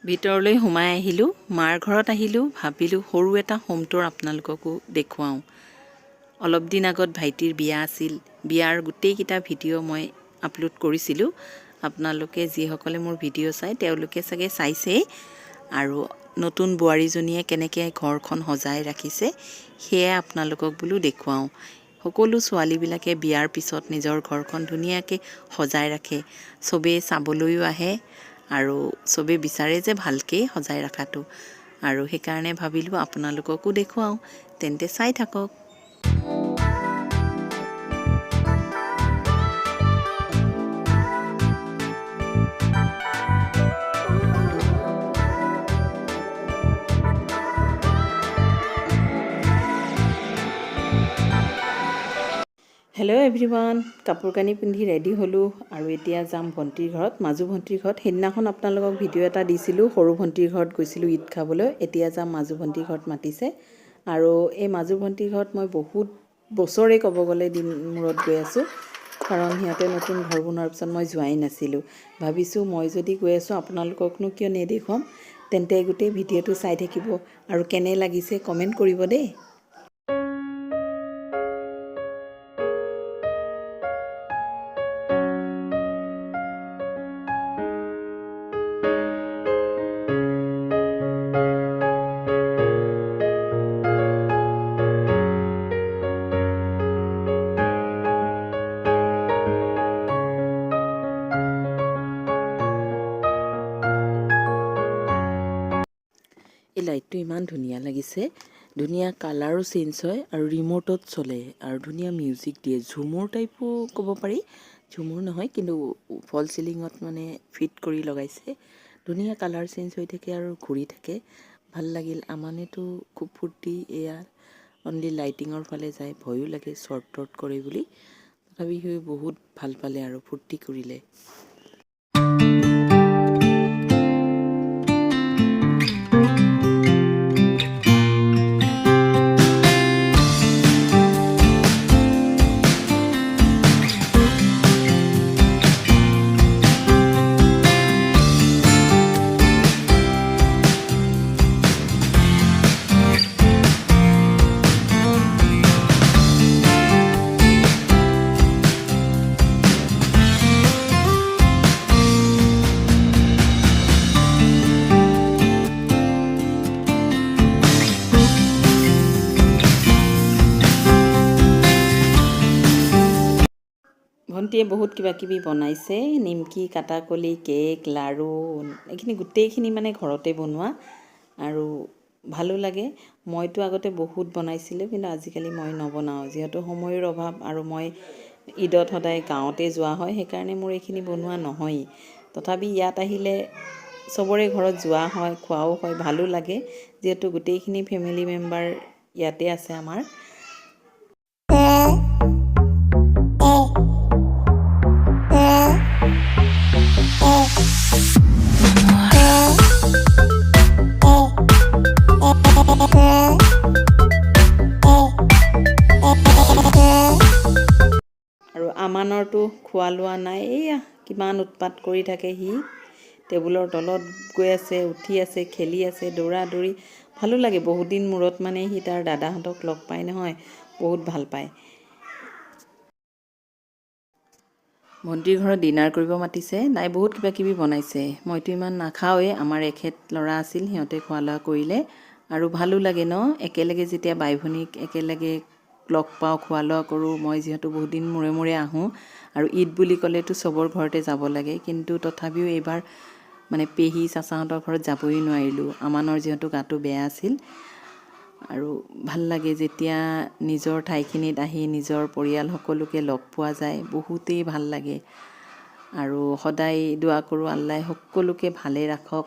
ভিতৰলৈ সোমাই আহিলোঁ। মাৰ ঘৰত আহিলোঁ, ভাবিলোঁ সৰু এটা হোম টুৰ আপোনালোককো দেখুৱাওঁ। অলপ দিন আগত ভাইটিৰ বিয়া আছিল। বিয়াৰ গোটেইকেইটা ভিডিঅ' মই আপলোড কৰিছিলোঁ। আপোনালোকে যিসকলে মোৰ ভিডিঅ' চাই তেওঁলোকে চাগে চাইছেই। আৰু নতুন বোৱাৰীজনীয়ে কেনেকৈ ঘৰখন সজাই ৰাখিছে সেয়া আপোনালোকক বোলো দেখুৱাওঁ। সকলো ছোৱালীবিলাকে বিয়াৰ পিছত নিজৰ ঘৰখন ধুনীয়াকৈ সজাই ৰাখে। চবেই চাবলৈও আহে আৰু চবেই বিচাৰে যে ভালকৈ সজাই ৰখাটো। আৰু সেইকাৰণে ভাবিলোঁ আপোনালোককো দেখুৱাওঁ, তেন্তে চাই থাকক। হেল্ল' এভৰিৱান, কাপোৰ কানি পিন্ধি ৰেডি হ'লোঁ আৰু এতিয়া যাম ভণ্টিৰ ঘৰত, মাজু ভণ্টিৰ ঘৰত। সেইদিনাখন আপোনালোকক ভিডিঅ' এটা দিছিলোঁ, সৰু ভণ্টিৰ ঘৰত গৈছিলোঁ ঈদ খাবলৈ। এতিয়া যাম মাজু ভণ্টিৰ ঘৰত মাতিছে। আৰু এই মাজু ভণ্টিৰ ঘৰত মই বহুত বছৰে ক'ব গ'লে দিন মূৰত গৈ আছোঁ, কাৰণ সিহঁতে নতুন ঘৰ বনোৱাৰ পিছত মই যোৱাই নাছিলোঁ। ভাবিছোঁ মই যদি গৈ আছোঁ আপোনালোককনো কিয় নেদেখুৱাম, তেন্তে গোটেই ভিডিঅ'টো চাই থাকিব আৰু কেনে লাগিছে কমেণ্ট কৰিব দেই। এই লাইটটো ইমান ধুনীয়া লাগিছে, ধুনীয়া কালাৰো চেঞ্জ হয় আৰু ৰিম'টত চলে আৰু ধুনীয়া মিউজিক দিয়ে। ঝুমুৰ টাইপো ক'ব পাৰি, ঝুমুৰ নহয় কিন্তু ফল চিলিঙত মানে ফিট কৰি লগাইছে। ধুনীয়া কালাৰ চেঞ্জ হৈ থাকে আৰু ঘূৰি থাকে, ভাল লাগিল। আমানেতো খুব ফূৰ্তি, এয়া অনলি লাইটিঙৰ ফালে যায়, ভয়ো লাগে শ্বৰ্ট টৰ্ট কৰে বুলি। তথাপি সি বহুত ভাল পালে আৰু ফূৰ্তি কৰিলে। ভণ্টিয়ে বহুত কিবা কিবি বনাইছে, নিমকি, কাটাকলি, কেক, লাড়ু, এইখিনি গোটেইখিনি মানে ঘৰতে বনোৱা আৰু ভালো লাগে। মইতো আগতে বহুত বনাইছিলোঁ, কিন্তু আজিকালি মই নবনাওঁ, যিহেতু সময়ৰ অভাৱ আৰু মই ঈদত সদায় গাঁৱতে যোৱা হয়, সেইকাৰণে মোৰ এইখিনি বনোৱা নহয়েই। তথাপি ইয়াত আহিলে চবৰে ঘৰত যোৱা হয়, খোৱাও হয়, ভালো লাগে, যিহেতু গোটেইখিনি ফেমিলি মেম্বাৰ ইয়াতে আছে আমাৰ। আৰু আমানৰতো খোৱা লোৱা নাই, এইয়া কিমান উৎপাত কৰি থাকে সি। টেবুলৰ তলত গৈ আছে, উঠি আছে, খেলি আছে, দৌৰা দৌৰি, ভালো লাগে। বহুত দিন মূৰত মানে সি তাৰ দাদাহঁতক লগ পায় নহয়, বহুত ভাল পায়। ভণ্টিৰ ঘৰত ডিনাৰ কৰিব মাতিছে, তাই বহুত কিবা কিবি বনাইছে। মইতো ইমান নাখাওঁৱেই, আমাৰ এখেত ল'ৰা আছিল, সিহঁতে খোৱা লোৱা কৰিলে। আৰু ভালো লাগে ন, একেলগে যেতিয়া বাই ভনীক একেলগে লগ পাওঁ, খোৱা লোৱা কৰোঁ। মই যিহেতু বহুত দিন মূৰে মূৰে আহোঁ আৰু ঈদ বুলি ক'লেতো চবৰ ঘৰতে যাব লাগে, কিন্তু তথাপিও এইবাৰ মানে পেহী চাচাহঁতৰ ঘৰত যাবই নোৱাৰিলোঁ, আমানৰ যিহেতু গাটো বেয়া আছিল। আৰু ভাল লাগে যেতিয়া নিজৰ ঠাইখিনিত আহি নিজৰ পৰিয়াল সকলোকে লগ পোৱা যায়, বহুতেই ভাল লাগে। আৰু সদায় দোৱা কৰোঁ আল্লাই সকলোকে ভালে ৰাখক,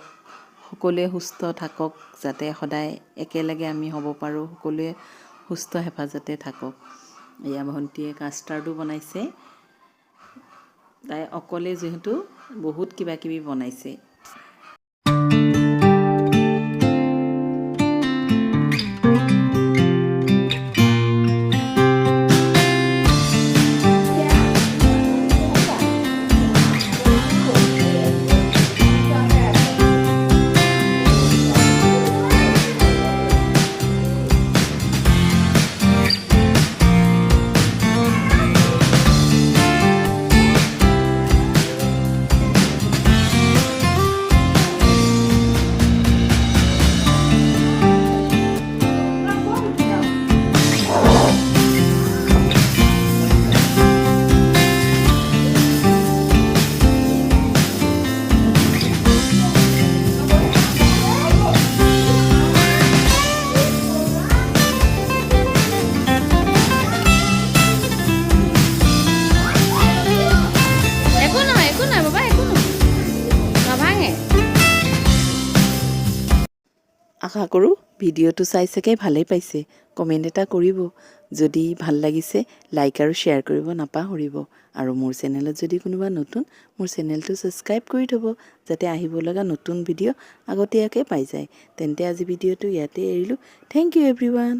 সকলোৱে সুস্থ থাকক, যাতে সদায় একেলগে আমি হ'ব পাৰোঁ, সকলোৱে সুস্থ হেফাজতে থাকক। এয়া ভণ্টিয়ে কাষ্টাৰ্ডো বনাইছে, তাই অকলে যিহেতু বহুত কিবা কিবি বনাইছে। আশা কৰোঁ ভিডিঅ'টো চাই চাগে ভালেই পাইছে। কমেণ্ট এটা কৰিব। যদি ভাল লাগিছে লাইক আৰু শ্বেয়াৰ কৰিব নাপাহৰিব। আৰু মোৰ চেনেলত যদি কোনোবা নতুন, মোৰ চেনেলটো ছাবস্ক্ৰাইব কৰি থ'ব, যাতে আহিব লগা নতুন ভিডিঅ' আগতীয়াকৈ পাই যায়। তেন্তে আজি ভিডিঅ'টো ইয়াতে এৰিলোঁ। Thank U everyone.